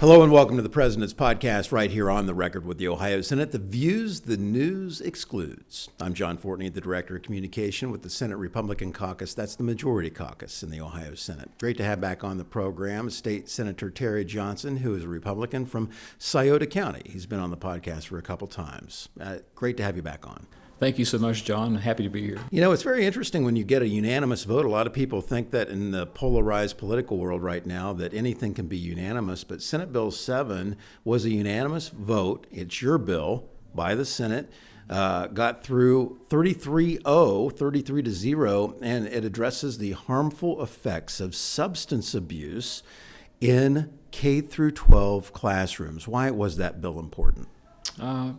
Hello and welcome to the President's Podcast right here on the record with the Ohio Senate. The views the news excludes. I'm John Fortney, the Director of Communication with the Senate Republican Caucus. That's the majority caucus in the Ohio Senate. Great to have back on the program State Senator Terry Johnson, who is a Republican from Scioto County. He's been on the podcast for a couple times. Great to have you back on. Thank you so much, John. Happy to be here. You know, it's very interesting when you get a unanimous vote. A lot of people think that in the polarized political world right now that anything can be unanimous, but Senate Bill 7 was a unanimous vote. It's your bill by the Senate. Got through 33-0, and it addresses the harmful effects of substance abuse in K through 12 classrooms. Why was that bill important?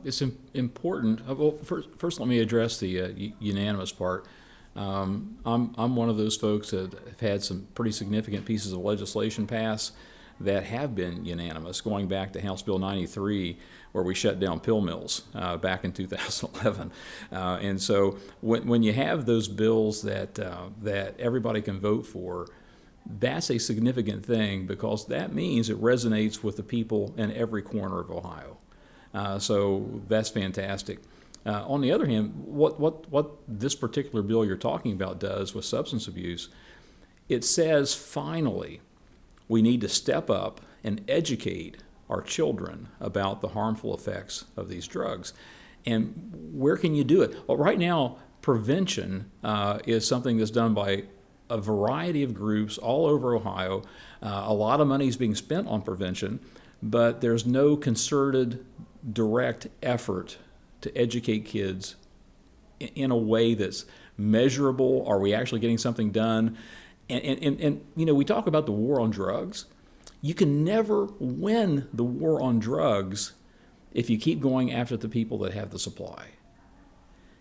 It's important. Well, first, let me address the unanimous part. I'm one of those folks that have had some pretty significant pieces of legislation pass that have been unanimous, going back to House Bill 93, where we shut down pill mills back in 2011. And so when you have those bills that everybody can vote for, that's a significant thing because that means it resonates with the people in every corner of Ohio. So that's fantastic. On the other hand, what this particular bill you're talking about does with substance abuse, it says finally we need to step up and educate our children about the harmful effects of these drugs. And where can you do it? Well, right now, prevention is something that's done by a variety of groups all over Ohio. A lot of money is being spent on prevention, but there's no concerted direct effort to educate kids in a way that's measurable. Are we actually getting something done? And you know, we talk about the war on drugs. You can never win the war on drugs if you keep going after the people that have the supply.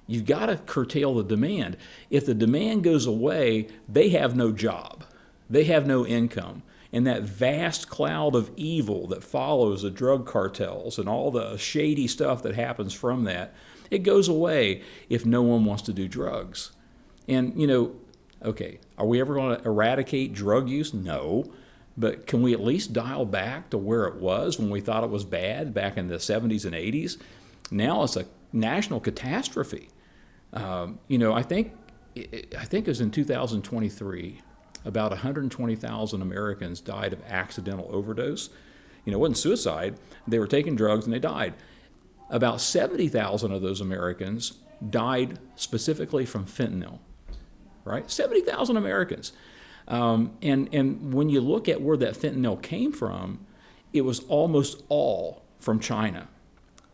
You've got to curtail the demand. If the demand goes away, they have no job. They have no income. And that vast cloud of evil that follows the drug cartels and all the shady stuff that happens from that, it goes away if no one wants to do drugs. And, you know, okay, are we ever going to eradicate drug use? No. But can we at least dial back to where it was when we thought it was bad back in the 70s and 80s? Now it's a national catastrophe. You know, I think it was in 2023, about 120,000 Americans died of accidental overdose. You know, it wasn't suicide. They were taking drugs and they died. About 70,000 of those Americans died specifically from fentanyl, right? 70,000 Americans. And when you look at where that fentanyl came from, it was almost all from China.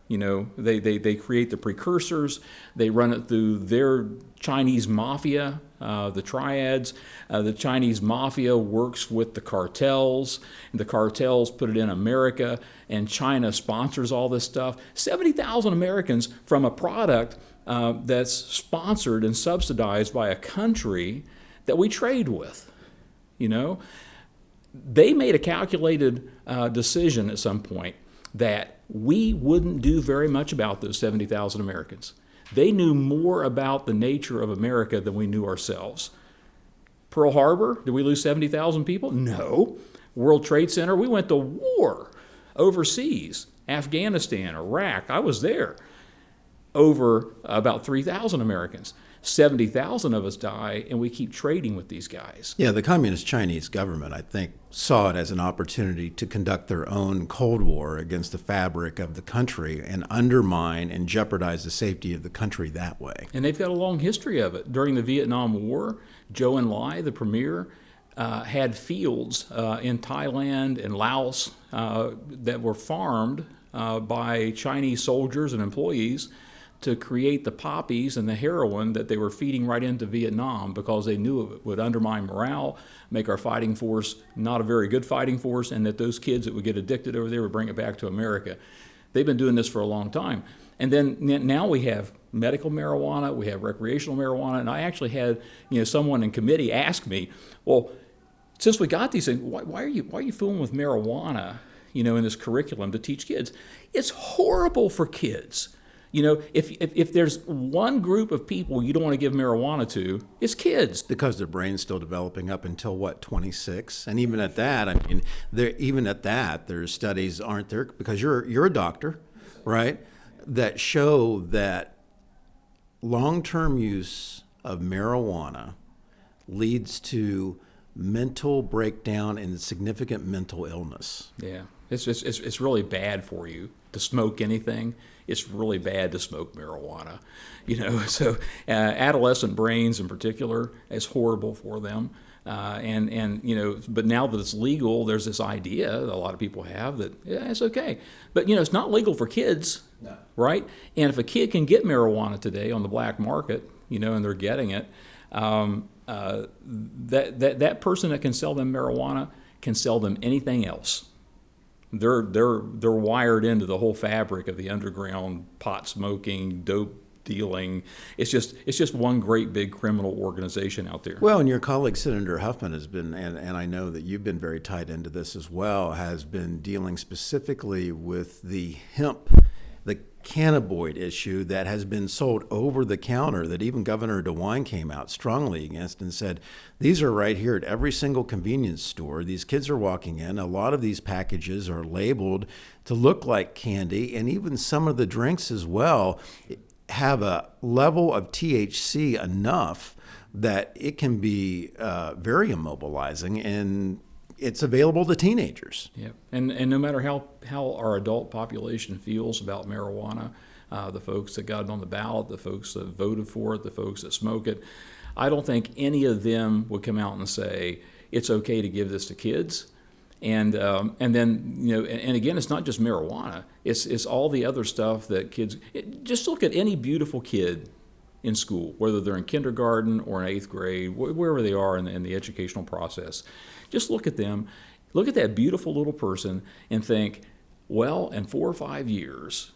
You know, they create the precursors, they run it through their Chinese mafia, the triads. The Chinese mafia works with the cartels, and the cartels put it in America, and China sponsors all this stuff. 70,000 Americans from a product that's sponsored and subsidized by a country that we trade with, you know. They made a calculated decision at some point that we wouldn't do very much about those 70,000 Americans. They knew more about the nature of America than we knew ourselves. Pearl Harbor, did we lose 70,000 people? No. World Trade Center, we went to war overseas, Afghanistan, Iraq, I was there, over about 3,000 Americans. 70,000 of us die, and we keep trading with these guys. Yeah, the Communist Chinese government, I think, saw it as an opportunity to conduct their own Cold War against the fabric of the country and undermine and jeopardize the safety of the country that way. And they've got a long history of it. During the Vietnam War, Zhou Enlai, the premier, had fields in Thailand and Laos that were farmed by Chinese soldiers and employees to create the poppies and the heroin that they were feeding right into Vietnam because they knew it would undermine morale, make our fighting force not a very good fighting force, and that those kids that would get addicted over there would bring it back to America. They've been doing this for a long time. And then now we have medical marijuana, we have recreational marijuana, and I actually had someone in committee ask me, well, since we got these things, why are you fooling with marijuana in this curriculum to teach kids? It's horrible for kids. You know, if there's one group of people you don't want to give marijuana to, it's kids. Because their brain's still developing up until, what, 26? And even at that, I mean, there's studies, aren't there? Because you're a doctor, right? That show that long-term use of marijuana leads to mental breakdown and significant mental illness. Yeah, it's really bad for you to smoke anything. It's really bad to smoke marijuana, you know. So adolescent brains in particular, it's horrible for them. And you know, but now that it's legal, there's this idea that a lot of people have that it's okay. But you know, it's not legal for kids, no. Right? And if a kid can get marijuana today on the black market, you know, and they're getting it, that person that can sell them marijuana can sell them anything else. They're wired into the whole fabric of the underground pot smoking, dope dealing. It's just one great big criminal organization out there. Well, and your colleague Senator Huffman has been, and I know that you've been very tied into this as well, has been dealing specifically with the hemp, the cannabinoid issue that has been sold over the counter, that even Governor DeWine came out strongly against and said, these are right here at every single convenience store. These kids are walking in. A lot of these packages are labeled to look like candy, and even some of the drinks as well have a level of THC enough that it can be very immobilizing, and it's available to teenagers. Yeah, and no matter how our adult population feels about marijuana, the folks that got it on the ballot, the folks that voted for it, the folks that smoke it, I don't think any of them would come out and say it's okay to give this to kids. And then, you know, and again, it's not just marijuana. It's all the other stuff that kids. Just look at any beautiful kid in school, whether they're in kindergarten or in 8th grade, wherever they are in the educational process. Just look at them, look at that beautiful little person and think, well, in 4 or 5 years,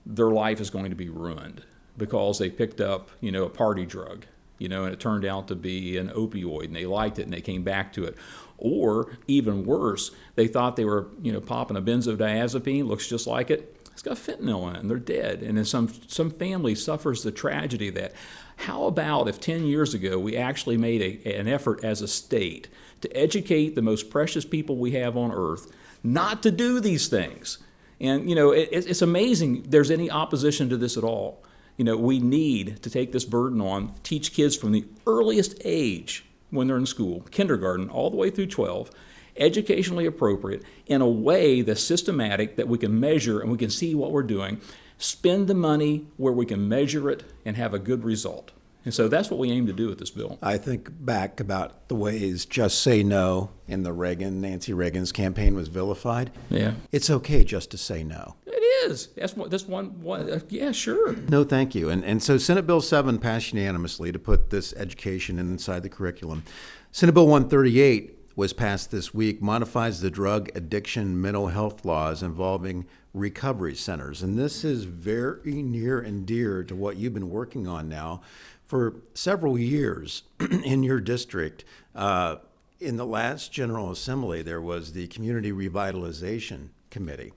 their life is going to be ruined because they picked up, you know, a party drug, you know, and it turned out to be an opioid, and they liked it and they came back to it. Or even worse, they thought they were, you know, popping a benzodiazepine, looks just like it. It's got fentanyl in it, and they're dead. And then some family suffers the tragedy of that. How about if 10 years ago we actually made an effort as a state to educate the most precious people we have on earth not to do these things? And, you know, it's amazing there's any opposition to this at all. You know, we need to take this burden on, teach kids from the earliest age when they're in school, kindergarten, all the way through 12, educationally appropriate, in a way that's systematic, that we can measure and we can see what we're doing, spend the money where we can measure it and have a good result. And so that's what we aim to do with this bill. I think back about the ways Just Say No in the Nancy Reagan's campaign was vilified. Yeah. It's okay just to say no. It is. That's one yeah, sure. No, thank you. And so Senate Bill 7 passed unanimously to put this education inside the curriculum. Senate Bill 138 was passed this week, modifies the drug addiction mental health laws involving recovery centers. And this is very near and dear to what you've been working on now for several years in your district. In the last General Assembly, there was the Community Revitalization Committee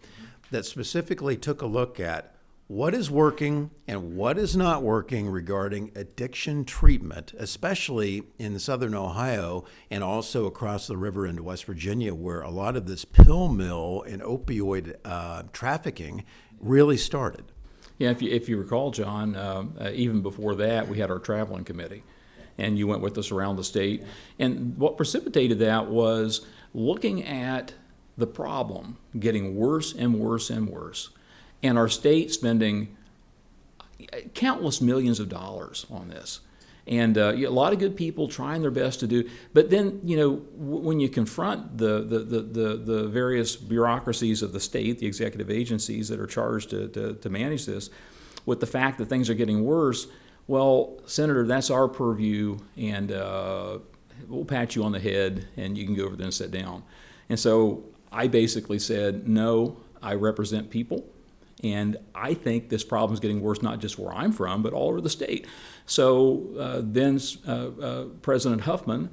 that specifically took a look at what is working and what is not working regarding addiction treatment, especially in southern Ohio and also across the river into West Virginia, where a lot of this pill mill and opioid trafficking really started. Yeah, if you recall, John, even before that, we had our traveling committee, and you went with us around the state. And what precipitated that was looking at the problem getting worse and worse and worse, and our state spending countless millions of dollars on this. And a lot of good people trying their best to do, but then, you know, when you confront the various bureaucracies of the state, the executive agencies that are charged to manage this, with the fact that things are getting worse, well, Senator, that's our purview, and we'll pat you on the head, and you can go over there and sit down. And so I basically said, no, I represent people. And I think this problem is getting worse, not just where I'm from, but all over the state. So then President Huffman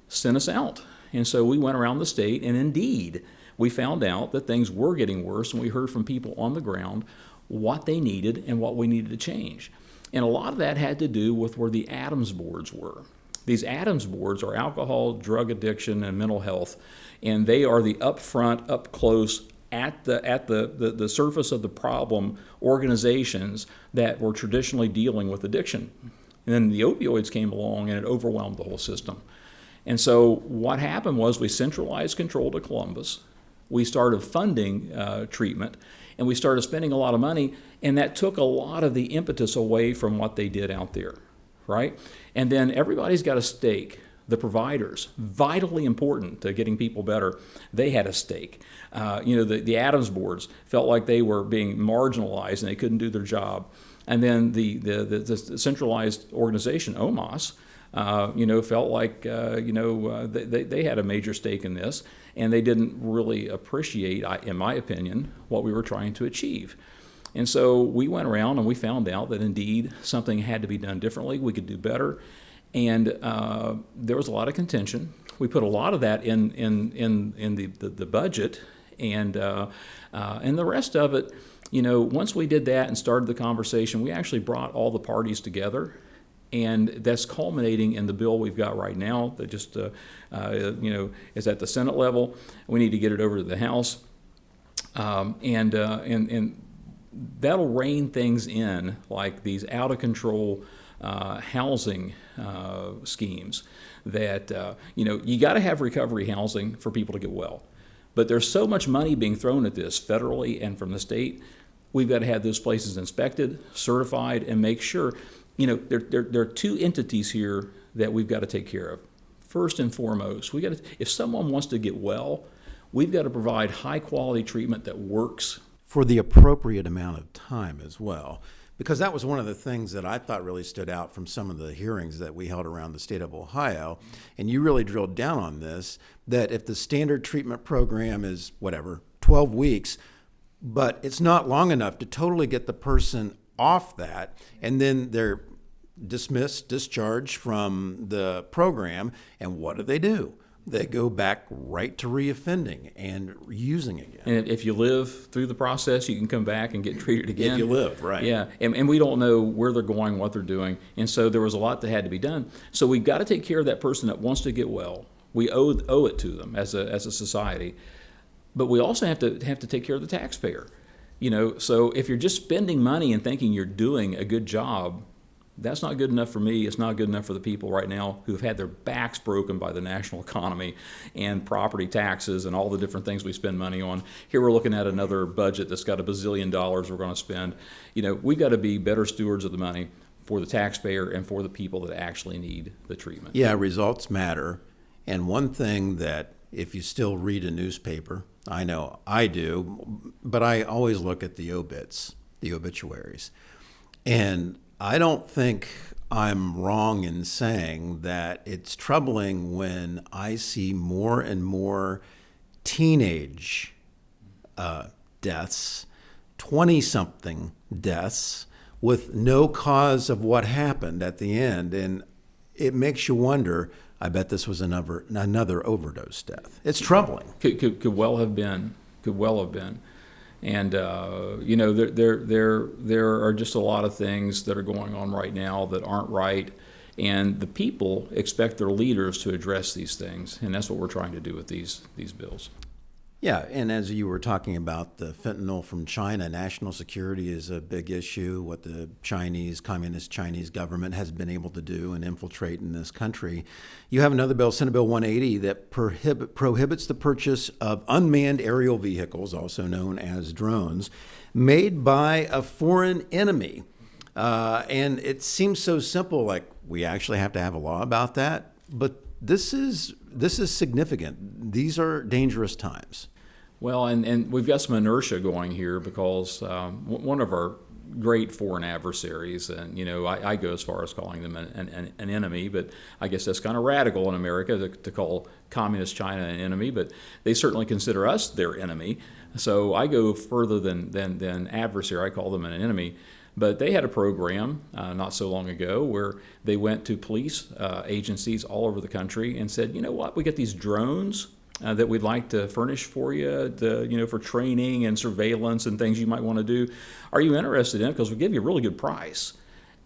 sent us out. And so we went around the state, and indeed, we found out that things were getting worse, and we heard from people on the ground what they needed and what we needed to change. And a lot of that had to do with where the ADAMS boards were. These ADAMS boards are alcohol, drug addiction, and mental health, and they are the upfront, up close, at the surface of the problem organizations that were traditionally dealing with addiction. And then the opioids came along and it overwhelmed the whole system. And so what happened was we centralized control to Columbus. We started funding treatment, and we started spending a lot of money, and that took a lot of the impetus away from what they did out there, right? And then everybody's got a stake. The providers, vitally important to getting people better, they had a stake. The ADAMS boards felt like they were being marginalized and they couldn't do their job. And then the centralized organization, OMAS, felt like they had a major stake in this, and they didn't really appreciate, in my opinion, what we were trying to achieve. And so we went around and we found out that indeed something had to be done differently. We could do better. And there was a lot of contention. We put a lot of that in the budget, and the rest of it, once we did that and started the conversation, we actually brought all the parties together, and that's culminating in the bill we've got right now that just is at the Senate level. We need to get it over to the House, and that'll rein things in, like these out of control housing schemes that, you got to have recovery housing for people to get well. But there's so much money being thrown at this federally and from the state, we've got to have those places inspected, certified, and make sure, there are two entities here that we've got to take care of. First and foremost, if someone wants to get well, we've got to provide high quality treatment that works. For the appropriate amount of time as well. Because that was one of the things that I thought really stood out from some of the hearings that we held around the state of Ohio. And you really drilled down on this, that if the standard treatment program is 12 weeks, but it's not long enough to totally get the person off that, and then they're discharged from the program, and what do? They go back right to reoffending and using again. And if you live through the process, you can come back and get treated again. If you live, right. Yeah, and we don't know where they're going, what they're doing. And so there was a lot that had to be done. So we've got to take care of that person that wants to get well. We owe it to them as a society. But we also have to take care of the taxpayer. So if you're just spending money and thinking you're doing a good job, that's not good enough for me. It's not good enough for the people right now who've had their backs broken by the national economy and property taxes and all the different things we spend money on. Here we're looking at another budget that's got $1 bazillion we're going to spend. We've got to be better stewards of the money for the taxpayer and for the people that actually need the treatment. Yeah, results matter. And one thing that, if you still read a newspaper, I know I do, but I always look at the obituaries. And I don't think I'm wrong in saying that it's troubling when I see more and more teenage deaths, 20-something deaths, with no cause of what happened at the end. And it makes you wonder, I bet this was another overdose death. It's troubling. Could well have been. And there are just a lot of things that are going on right now that aren't right, and the people expect their leaders to address these things, and that's what we're trying to do with these bills. Yeah, and as you were talking about the fentanyl from China, national security is a big issue, what the communist Chinese government has been able to do and infiltrate in this country. You have another bill, Senate Bill 180, that prohibits the purchase of unmanned aerial vehicles, also known as drones, made by a foreign enemy. And it seems so simple, like we actually have to have a law about that, but this is significant. These are dangerous times. Well, and we've got some inertia going here because one of our great foreign adversaries, and I go as far as calling them an enemy, but I guess that's kind of radical in America to call communist China an enemy, but they certainly consider us their enemy. So I go further than adversary. I call them an enemy. But they had a program not so long ago where they went to police agencies all over the country and said, you know what, we get these drones that we'd like to furnish for you, for training and surveillance and things you might want to do. Are you interested in it? Because we'll give you a really good price.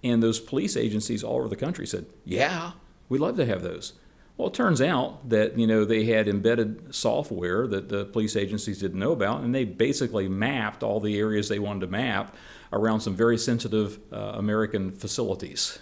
And those police agencies all over the country said, yeah, we'd love to have those. Well, it turns out that, they had embedded software that the police agencies didn't know about, and they basically mapped all the areas they wanted to map around some very sensitive American facilities.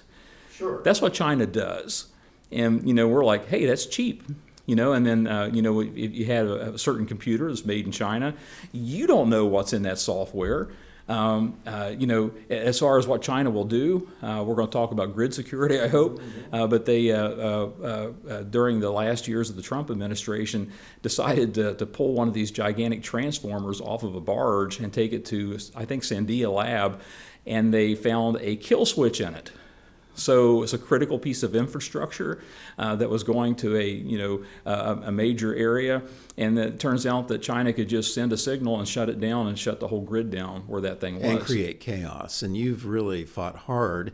Sure. That's what China does. And, we're like, hey, that's cheap. And then, if you had a certain computer that's made in China, you don't know what's in that software. As far as what China will do, we're going to talk about grid security, I hope. But they, during the last years of the Trump administration, decided to pull one of these gigantic transformers off of a barge and take it to, I think, Sandia Lab, and they found a kill switch in it. So it's a critical piece of infrastructure that was going to a major area, and it turns out that China could just send a signal and shut it down and shut the whole grid down where that thing was. And create chaos. And you've really fought hard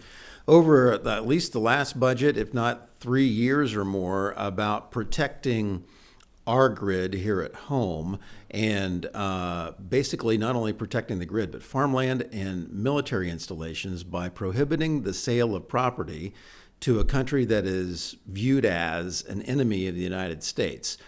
over at least the last budget, if not 3 years or more, about protecting our grid here at home and basically not only protecting the grid, but farmland and military installations by prohibiting the sale of property to a country that is viewed as an enemy of the United States.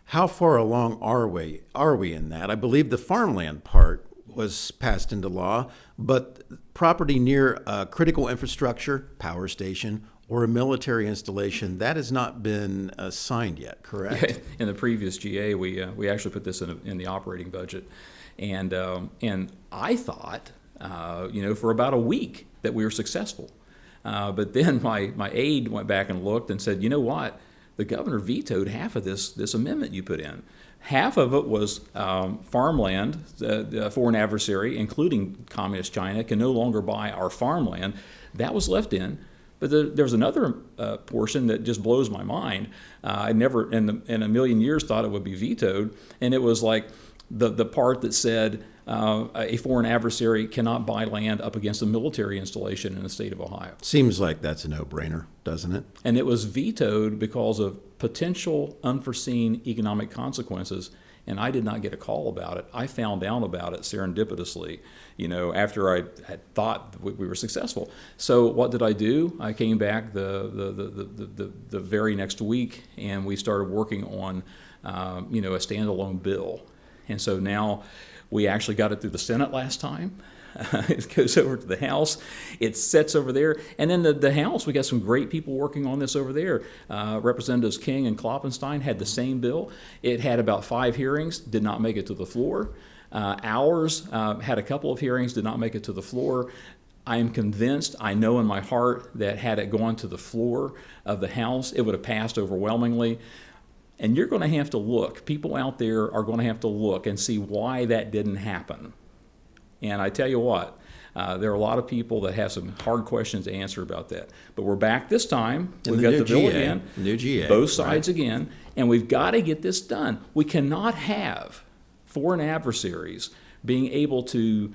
How far along are we in that? I believe the farmland part was passed into law, but property near critical infrastructure, power station, or a military installation, that has not been signed yet, correct? In the previous GA, we actually put this in the operating budget, and I thought, for about a week that we were successful, but then my aide went back and looked and said, you know what, the governor vetoed half of this amendment you put in. Half of it was farmland. The foreign adversary, including Communist China, can no longer buy our farmland. That was left in. But there's another portion that just blows my mind. I never in a million years thought it would be vetoed, and it was like the part that said a foreign adversary cannot buy land up against a military installation in the state of Ohio. Seems like that's a no-brainer, doesn't it? And it was vetoed because of potential unforeseen economic consequences. And I did not get a call about it. I found out about it serendipitously, after I had thought we were successful. So what did I do? I came back the very next week, and we started working on, a standalone bill. And so now we actually got it through the Senate last time. It goes over to the House. It sits over there. And then the House, we got some great people working on this over there. Representatives King and Kloppenstein had the same bill. It had about 5 hearings, did not make it to the floor. Ours had a couple of hearings, did not make it to the floor. I am convinced, I know in my heart, that had it gone to the floor of the House, it would have passed overwhelmingly. And you're going to have to look. People out there are going to have to look and see why that didn't happen. And I tell you what, there are a lot of people that have some hard questions to answer about that. But we're back this time. We've got the bill again. New GA. Both sides again. And we've got to get this done. We cannot have foreign adversaries being able to,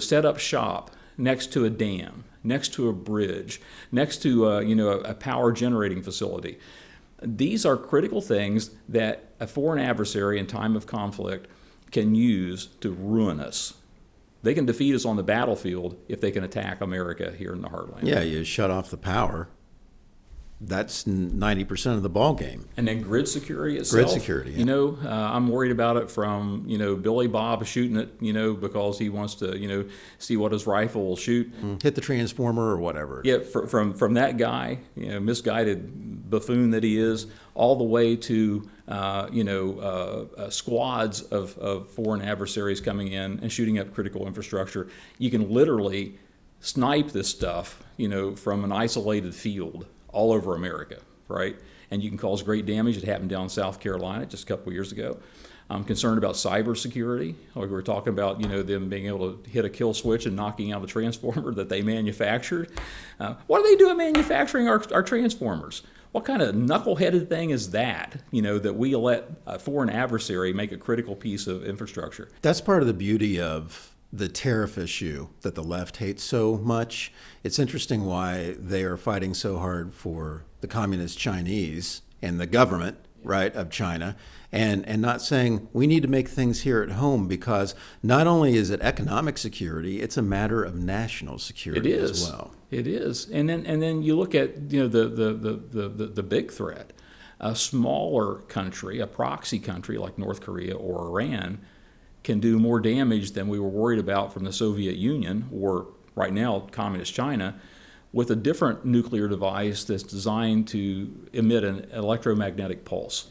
set up shop next to a dam, next to a bridge, next to, a power generating facility. These are critical things that a foreign adversary in time of conflict can use to ruin us. They can defeat us on the battlefield if they can attack America here in the heartland. Yeah, you shut off the power. That's 90% of the ball game. And then grid security itself. Grid security, yeah. I'm worried about it from, Billy Bob shooting it, because he wants to, see what his rifle will shoot. Hit the transformer or whatever. Yeah, from that guy, misguided buffoon that he is, all the way to, squads of foreign adversaries coming in and shooting up critical infrastructure. You can literally snipe this stuff, from an isolated field all over America, right? And you can cause great damage. It happened down in South Carolina just a couple of years ago. I'm concerned about cybersecurity. Like we were talking about, them being able to hit a kill switch and knocking out a transformer that they manufactured. What are they doing manufacturing our transformers? What kind of knuckleheaded thing is that, that we let a foreign adversary make a critical piece of infrastructure? That's part of the beauty of the tariff issue that the left hates so much. It's interesting why they are fighting so hard for the communist Chinese and the government right, of China, and not saying we need to make things here at home, because not only is it economic security, it's a matter of national security as well. It is. And then you look at the big threat. A smaller country, a proxy country like North Korea or Iran, can do more damage than we were worried about from the Soviet Union, or right now Communist China, with a different nuclear device that's designed to emit an electromagnetic pulse.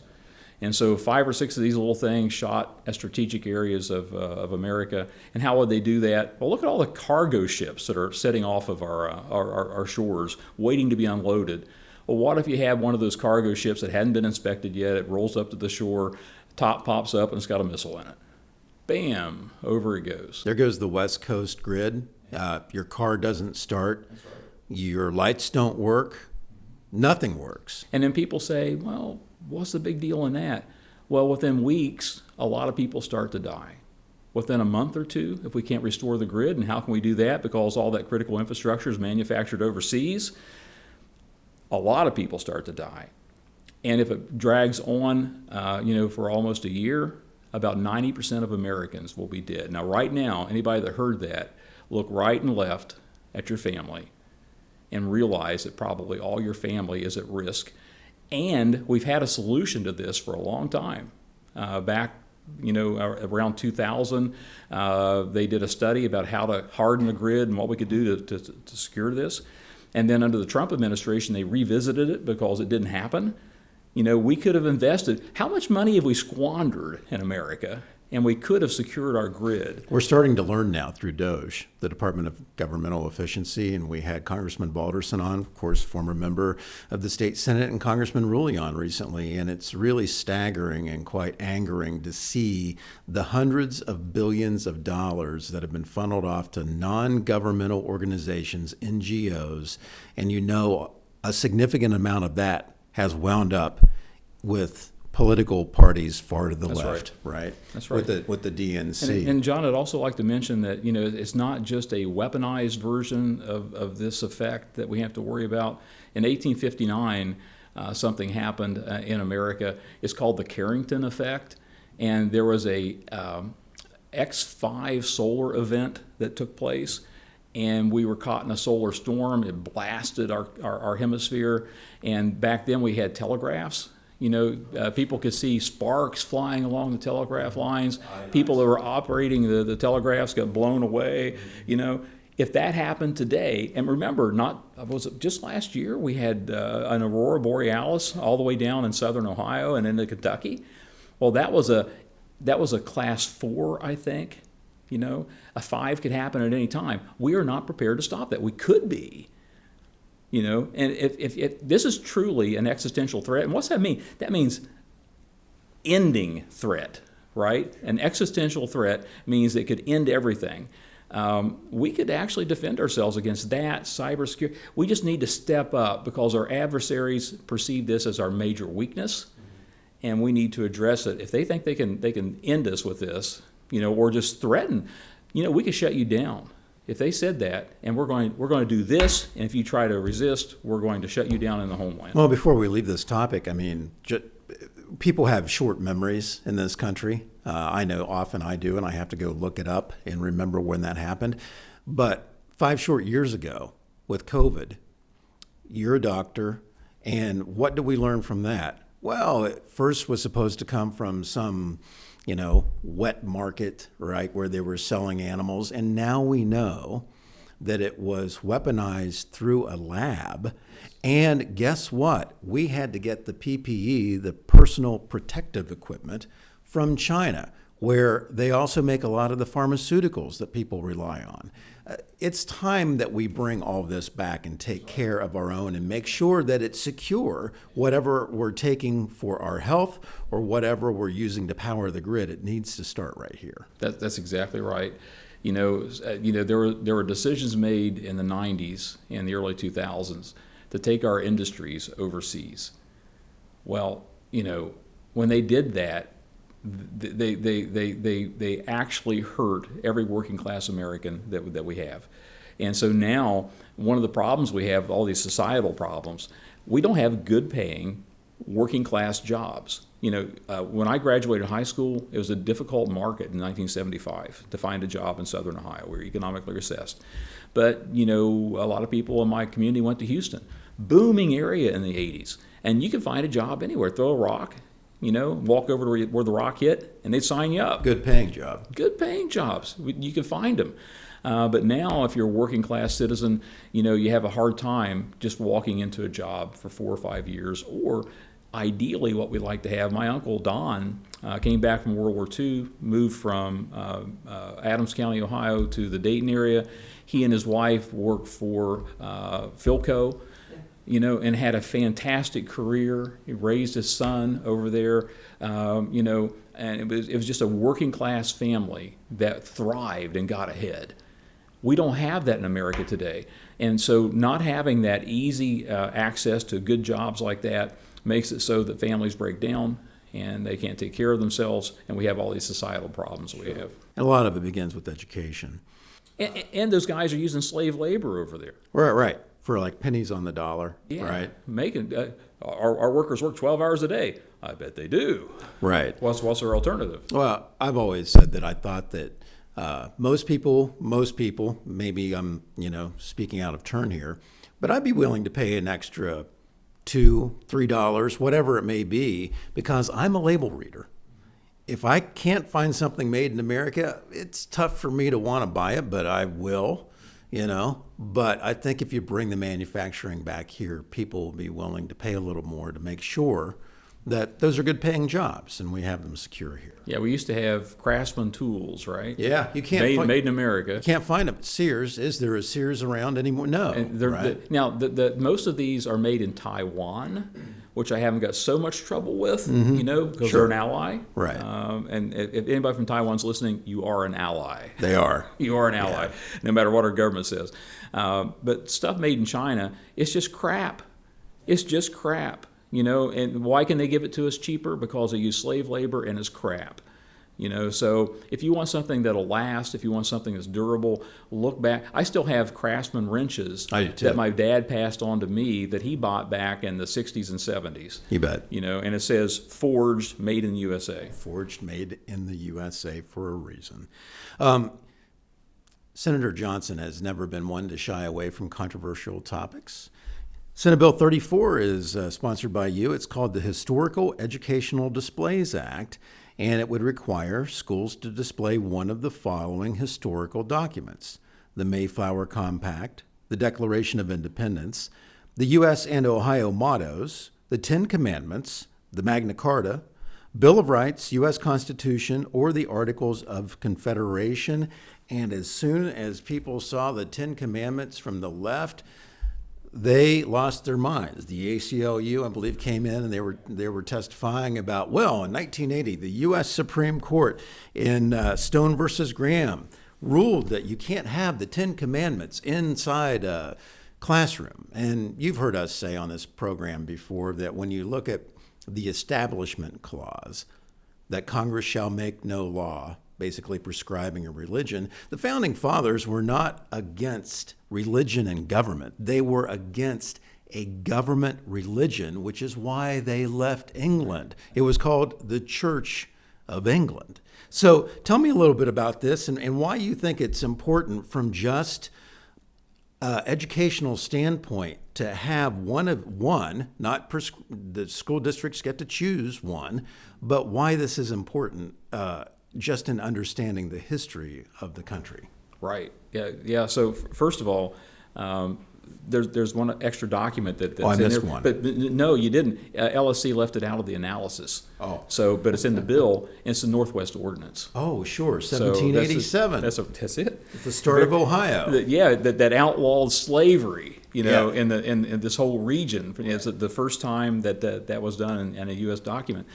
And so 5 or 6 of these little things shot at strategic areas of America. And how would they do that? Well, look at all the cargo ships that are setting off of our shores, waiting to be unloaded. Well, what if you had one of those cargo ships that hadn't been inspected yet? It rolls up to the shore, top pops up, and it's got a missile in it. Bam, over it goes. There goes the West Coast grid. Your car doesn't start. That's right. Your lights don't work. Nothing works. And then people say, well, what's the big deal in that? Well, within weeks, a lot of people start to die. Within a month or two, if we can't restore the grid, and how can we do that? Because all that critical infrastructure is manufactured overseas. A lot of people start to die. And if it drags on, for almost a year, about 90% of Americans will be dead. Now, right now, anybody that heard that, look right and left at your family and realize that probably all your family is at risk. And we've had a solution to this for a long time. Back, around 2000, they did a study about how to harden the grid and what we could do to secure this. And then under the Trump administration, they revisited it because it didn't happen. We could have invested. How much money have we squandered in America? And we could have secured our grid. We're starting to learn now through DOGE, the Department of Governmental Efficiency, and we had Congressman Balderson on, of course, former member of the state Senate, and Congressman Rulli on recently. And it's really staggering and quite angering to see the hundreds of billions of dollars that have been funneled off to non-governmental organizations, NGOs, and a significant amount of that has wound up with political parties far to the left, right? That's right. With the DNC. And John, I'd also like to mention that it's not just a weaponized version of this effect that we have to worry about. In 1859, something happened in America. It's called the Carrington effect, and there was a X5 solar event that took place. And we were caught in a solar storm. It blasted our hemisphere. And back then we had telegraphs. People could see sparks flying along the telegraph lines. People that were operating the telegraphs got blown away. If that happened today, and remember, was it just last year we had an aurora borealis all the way down in southern Ohio and into Kentucky? Well, that was a class 4, I think. A 5 could happen at any time. We are not prepared to stop that. We could be. And if this is truly an existential threat, and what's that mean? That means ending threat, right? An existential threat means it could end everything. We could actually defend ourselves against that, cybersecurity. We just need to step up because our adversaries perceive this as our major weakness, and we need to address it. If they think they can end us with this, or just threaten, we could shut you down. If they said that, and we're going to do this, and if you try to resist, we're going to shut you down in the homeland. Well, before we leave this topic, people have short memories in this country. I know often I do, and I have to go look it up and remember when that happened. But 5 short years ago with COVID, you're a doctor, and what did we learn from that? Well, it first was supposed to come from some wet market, right, where they were selling animals. And now we know that it was weaponized through a lab. And guess what? We had to get the PPE, the personal protective equipment, from China, where they also make a lot of the pharmaceuticals that people rely on. It's time that we bring all this back and take care of our own and make sure that it's secure, whatever we're taking for our health or whatever we're using to power the grid. It needs to start right here. That's exactly right. There were decisions made in the 90s and the early 2000s to take our industries overseas. Well, when they did that, they actually hurt every working class American that we have. And so now one of the problems we have, all these societal problems, we don't have good paying working class jobs. When I graduated high school, it was a difficult market in 1975 to find a job in Southern Ohio. We were economically recessed. But, a lot of people in my community went to Houston. Booming area in the 80s. And you could find a job anywhere. Throw a rock, walk over to where the rock hit, and they'd sign you up. Good paying job. Good paying jobs. You can find them. But now, if you're a working class citizen, you have a hard time just walking into a job for 4 or 5 years. Or ideally, what we like to have, my uncle Don came back from World War II, moved from Adams County, Ohio to the Dayton area. He and his wife worked for Philco, and had a fantastic career. He raised his son over there, and it was just a working class family that thrived and got ahead. We don't have that in America today. And so not having that easy access to good jobs like that makes it so that families break down and they can't take care of themselves, and we have all these societal problems we have. And a lot of it begins with education. And those guys are using slave labor over there. Right. For like pennies on the dollar, right? Making our workers work 12 hours a day. I bet they do. Right. What's their alternative? Well, I've always said that I thought that most people, maybe I'm, speaking out of turn here, but I'd be willing to pay an extra $2, $3, whatever it may be, because I'm a label reader. If I can't find something made in America, it's tough for me to want to buy it, but I will, But I think if you bring the manufacturing back here, people will be willing to pay a little more to make sure that those are good paying jobs and we have them secure here. Yeah, we used to have Craftsman tools, right? Yeah, you can't made in America. You can't find them at Sears. Is there a Sears around anymore? No. Right? Now, most of these are made in Taiwan, which I haven't got so much trouble with, because they're an ally. Right. And if anybody from Taiwan's listening, you are an ally. They are. You are an ally, no matter what our government says. But stuff made in China, it's just crap. It's just crap. And why can they give it to us cheaper? Because they use slave labor and it's crap. So if you want something that'll last, if you want something that's durable, look back. I still have Craftsman wrenches that my dad passed on to me that he bought back in the 60s and 70s. You bet. And it says forged, made in the USA. Forged, made in the USA for a reason. Senator Johnson has never been one to shy away from controversial topics. Senate Bill 34 is sponsored by you. It's called the Historical Educational Displays Act, and it would require schools to display one of the following historical documents: the Mayflower Compact, the Declaration of Independence, the U.S. and Ohio mottos, the Ten Commandments, the Magna Carta, Bill of Rights, U.S. Constitution, or the Articles of Confederation. And as soon as people saw the Ten Commandments from the left, they lost their minds. The ACLU, I believe, came in and they were testifying about, in 1980, the U.S. Supreme Court in Stone versus Graham ruled that you can't have the Ten Commandments inside a classroom. And you've heard us say on this program before that when you look at the Establishment Clause, that Congress shall make no law basically prescribing a religion, the Founding Fathers were not against religion and government. They were against a government religion, which is why they left England. It was called the Church of England. So tell me a little bit about this and why you think it's important from just educational standpoint to have not the school districts get to choose one, but why this is important just in understanding the history of the country. Right. Yeah. So first of all, there's one extra document that's I in missed there. one. But no, you didn't. LSC left it out of the analysis. Oh. But it's in the bill. And it's the Northwest Ordinance. Oh, sure. 1787. That's it. It's the start of Ohio. That outlawed slavery. In this whole region. It's the first time that was done in a U.S. document.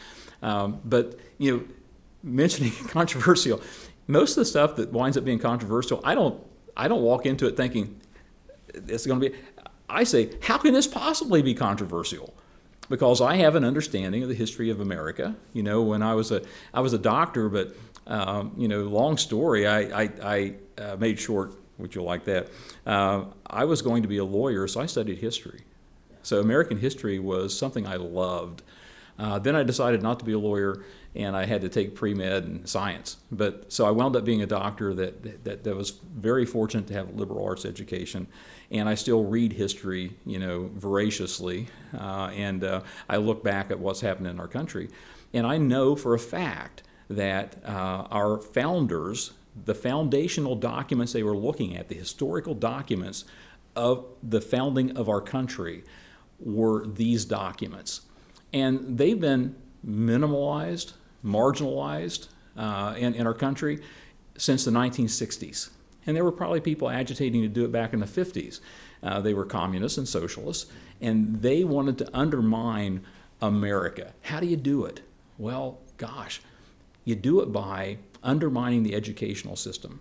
But mentioning controversial, most of the stuff that winds up being controversial, I don't walk into it thinking it's going to be. I say, how can this possibly be controversial? Because I have an understanding of the history of America. When I was a doctor, but long story. I made short, which you'll like that. I was going to be a lawyer, so I studied history. So American history was something I loved. Then I decided not to be a lawyer, and I had to take pre-med and science. So I wound up being a doctor that was very fortunate to have a liberal arts education, and I still read history, voraciously, and I look back at what's happened in our country, and I know for a fact that our founders, the foundational documents they were looking at, the historical documents of the founding of our country, were these documents. And they've been minimalized, marginalized in our country since the 1960s. And there were probably people agitating to do it back in the 50s. They were communists and socialists, and they wanted to undermine America. How do you do it? Well, gosh, you do it by undermining the educational system.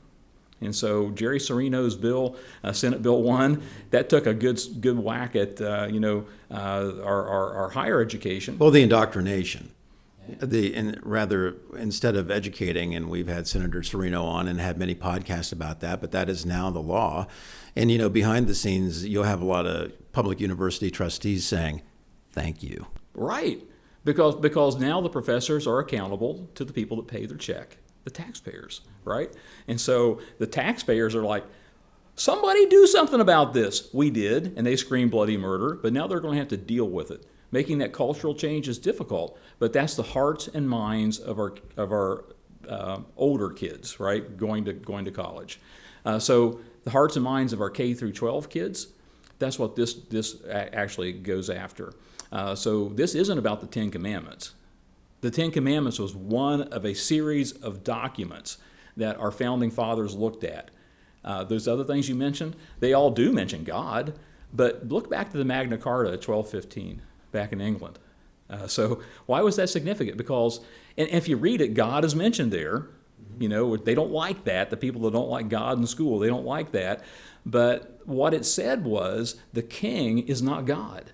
And so Jerry Serino's bill, Senate Bill 1, that took a good whack at our higher education. Well, the indoctrination. Instead of educating, and we've had Senator Serino on and had many podcasts about that, but that is now the law. And behind the scenes, you'll have a lot of public university trustees saying, "Thank you." Right, because now the professors are accountable to the people that pay their check, the taxpayers, right? And so the taxpayers are like, somebody do something about this. We did, and they screamed bloody murder, but now they're going to have to deal with it. Making that cultural change is difficult, but that's the hearts and minds of our older kids, right? Going to college. So the hearts and minds of our K through 12 kids, that's what this actually goes after. So this isn't about the Ten Commandments. The Ten Commandments was one of a series of documents that our founding fathers looked at. Those other things you mentioned, they all do mention God, but look back to the Magna Carta at 1215 back in England. So why was that significant? Because, and if you read it, God is mentioned there. They don't like that. The people that don't like God in school, they don't like that. But what it said was the king is not God.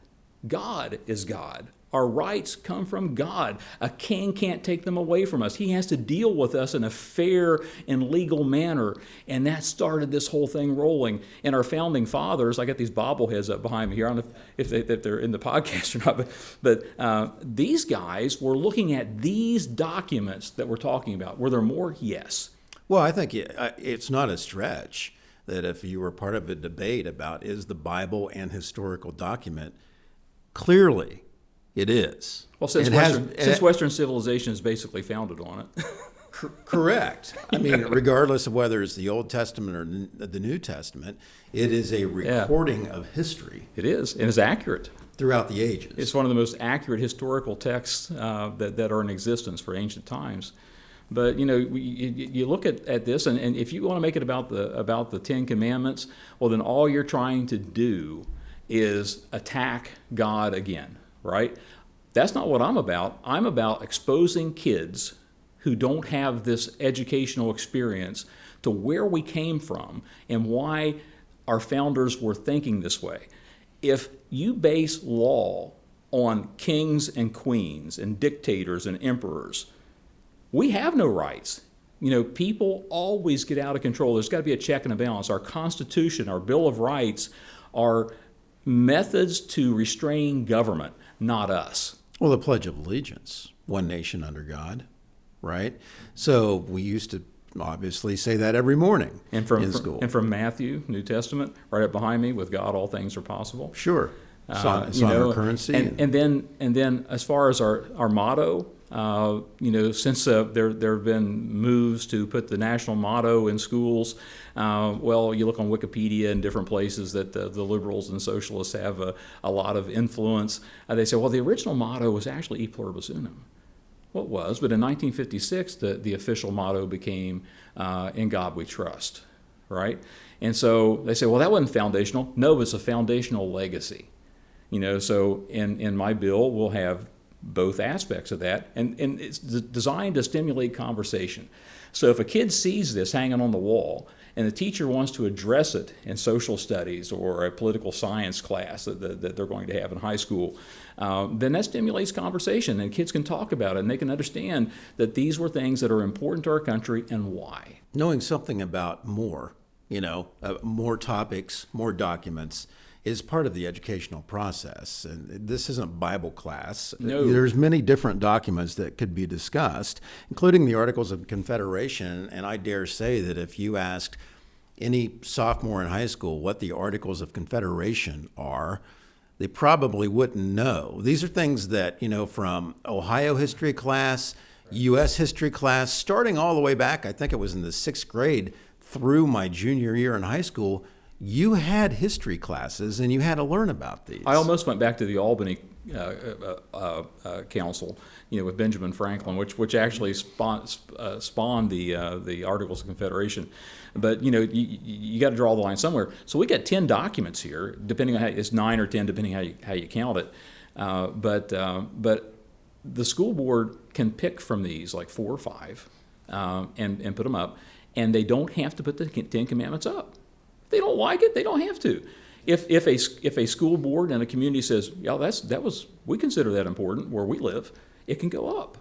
God is God. Our rights come from God. A king can't take them away from us. He has to deal with us in a fair and legal manner. And that started this whole thing rolling. And our founding fathers, I got these bobbleheads up behind me here. I don't know if they're in the podcast or not, but these guys were looking at these documents that we're talking about. Were there more? Yes. Well, I think it's not a stretch that if you were part of a debate about is the Bible an historical document, clearly it is. Well, since Western civilization is basically founded on it. Correct. I mean, regardless of whether it's the Old Testament or the New Testament, it is a recording of history. It is, and it's accurate. Throughout the ages. It's one of the most accurate historical texts that are in existence for ancient times. But you look at this, and if you want to make it about the Ten Commandments, well, then all you're trying to do is attack God again. Right? That's not what I'm about. I'm about exposing kids who don't have this educational experience to where we came from and why our founders were thinking this way. If you base law on kings and queens and dictators and emperors, we have no rights. People always get out of control. There's got to be a check and a balance. Our Constitution, our Bill of Rights are methods to restrain government, not us. Well, the Pledge of Allegiance, one nation under God, right? So we used to obviously say that every morning in school. And from Matthew, New Testament, right up behind me, with God all things are possible. Sure. Our currency. And then as far as our motto, since there have been moves to put the national motto in schools, you look on Wikipedia and different places that the liberals and socialists have a lot of influence. They say, well, the original motto was actually E pluribus unum. Well, it was, but in 1956, the official motto became In God We Trust, right? And so they say, well, that wasn't foundational. No, it's a foundational legacy. So in my bill, we'll have both aspects of that, and it's designed to stimulate conversation. So if a kid sees this hanging on the wall and the teacher wants to address it in social studies or a political science class that they're going to have in high school, then that stimulates conversation, and kids can talk about it, and they can understand that these were things that are important to our country and why. Knowing something about more more topics, more documents is part of the educational process. And this isn't Bible class. No. There's many different documents that could be discussed, including the Articles of Confederation. And I dare say that if you asked any sophomore in high school what the Articles of Confederation are, they probably wouldn't know. These are things that, from Ohio history class, U.S. history class, starting all the way back, I think it was in the 6th grade through my junior year in high school, you had history classes and you had to learn about these. I almost went back to the Albany Council, with Benjamin Franklin, which actually spawned the Articles of Confederation. But you got to draw the line somewhere. So we got 10 documents here, depending on it's 9 or 10, depending how you count it. But the school board can pick from these like 4 or 5 and put them up, and they don't have to put the 10 Commandments up. If they don't like it, they don't have to. If a school board and a community says, yeah, we consider that important where we live, it can go up.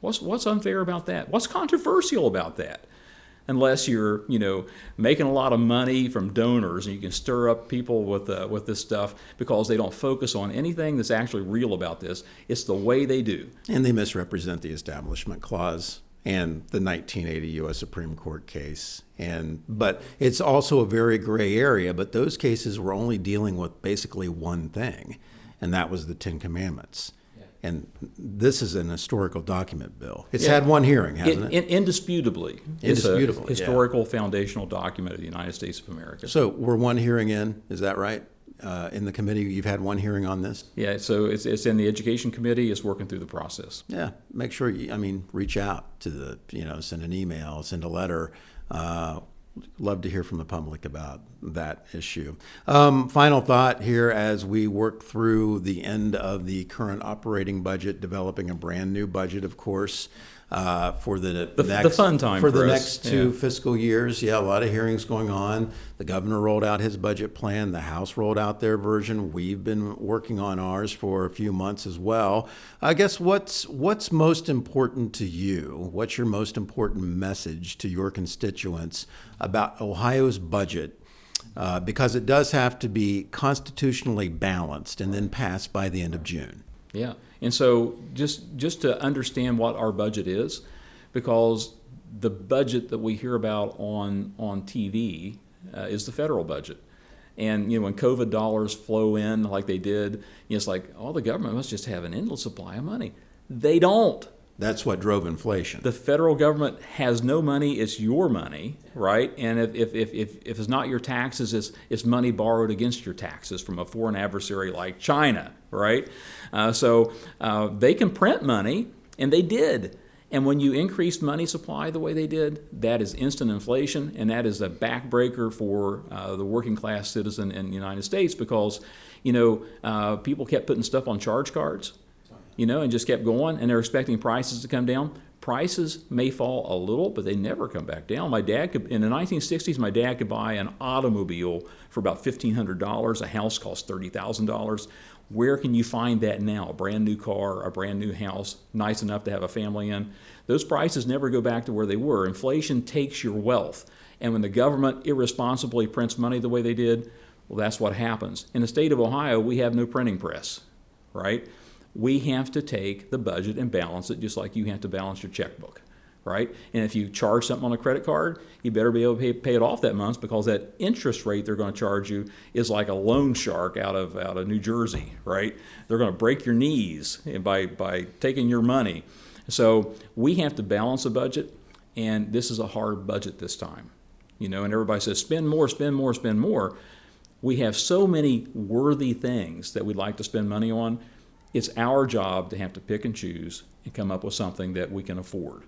What's unfair about that? What's controversial about that? Unless you're making a lot of money from donors and you can stir up people with this stuff because they don't focus on anything that's actually real about this. It's the way they do. And they misrepresent the Establishment Clause and the 1980 U.S. Supreme Court case. But it's also a very gray area, but those cases were only dealing with basically one thing, and that was the 10 Commandments. Yeah. And this is an historical document, Bill. It's had one hearing, hasn't it? Indisputably. It's a historical foundational document of the United States of America. So we're one hearing in, is that right? In the committee, you've had one hearing on this? Yeah, so it's in the Education Committee. It's working through the process. Yeah, make sure reach out to send an email, send a letter. Love to hear from the public about that issue. Final thought here as we work through the end of the current operating budget, developing a brand new budget, of course, for the fun time for the us. next 2 fiscal years. Yeah, a lot of hearings going on. The governor rolled out his budget plan. The House rolled out their version. We've been working on ours for a few months as well. I guess what's most important to you? What's your most important message to your constituents about Ohio's budget? Because it does have to be constitutionally balanced and then passed by the end of June. Yeah, and so just to understand what our budget is, because the budget that we hear about on TV is the federal budget. And when COVID dollars flow in like they did, it's like, the government must just have an endless supply of money. They don't. That's what drove inflation. The federal government has no money. It's your money, right? And if it's not your taxes, it's money borrowed against your taxes from a foreign adversary like China, right? So they can print money, and they did. And when you increase money supply the way they did, that is instant inflation, and that is a backbreaker for the working class citizen in the United States because, people kept putting stuff on charge cards. And just kept going, and they're expecting prices to come down. Prices may fall a little, but they never come back down. My dad could, in the 1960s, my dad could buy an automobile for about $1,500. A house cost $30,000. Where can you find that now? A brand new car, a brand new house, nice enough to have a family in. Those prices never go back to where they were. Inflation takes your wealth. And when the government irresponsibly prints money the way they did, well, that's what happens. In the state of Ohio, we have no printing press, right? We have to take the budget and balance it just like you have to balance your checkbook, right? And if you charge something on a credit card, you better be able to pay it off that month because that interest rate they're going to charge you is like a loan shark out of New Jersey, right? They're going to break your knees by taking your money. So we have to balance a budget, and this is a hard budget this time. And everybody says, spend more, spend more, spend more. We have so many worthy things that we'd like to spend money on. It's our job to have to pick and choose and come up with something that we can afford.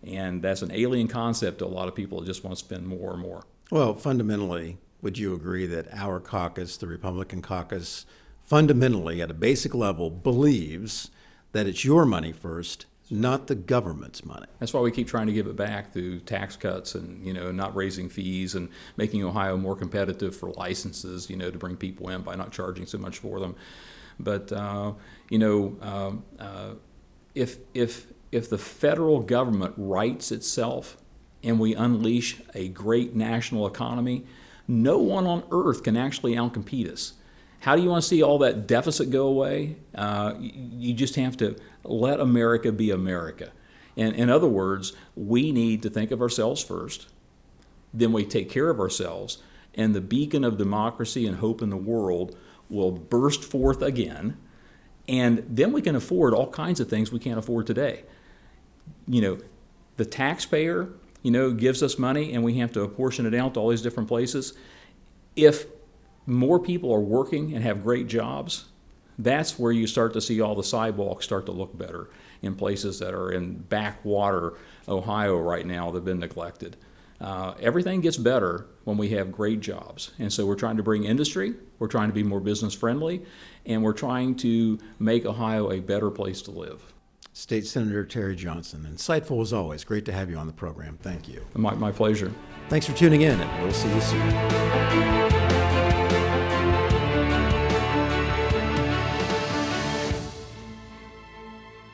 And that's an alien concept to a lot of people that just want to spend more and more. Well, fundamentally, would you agree that our caucus, the Republican Caucus, fundamentally at a basic level believes that it's your money first, not the government's money? That's why we keep trying to give it back through tax cuts and, not raising fees and making Ohio more competitive for licenses, to bring people in by not charging so much for them. But if the federal government rights itself, and we unleash a great national economy, no one on earth can actually outcompete us. How do you want to see all that deficit go away? You just have to let America be America. And in other words, we need to think of ourselves first, then we take care of ourselves, and the beacon of democracy and hope in the world will burst forth again, and then we can afford all kinds of things we can't afford today. The taxpayer, gives us money, and we have to apportion it out to all these different places. If more people are working and have great jobs, that's where you start to see all the sidewalks start to look better in places that are in backwater Ohio right now that have been neglected. Everything gets better when we have great jobs. And so we're trying to bring industry, we're trying to be more business friendly, and we're trying to make Ohio a better place to live. State Senator Terry Johnson, insightful as always. Great to have you on the program. Thank you. My pleasure. Thanks for tuning in, and we'll see you soon.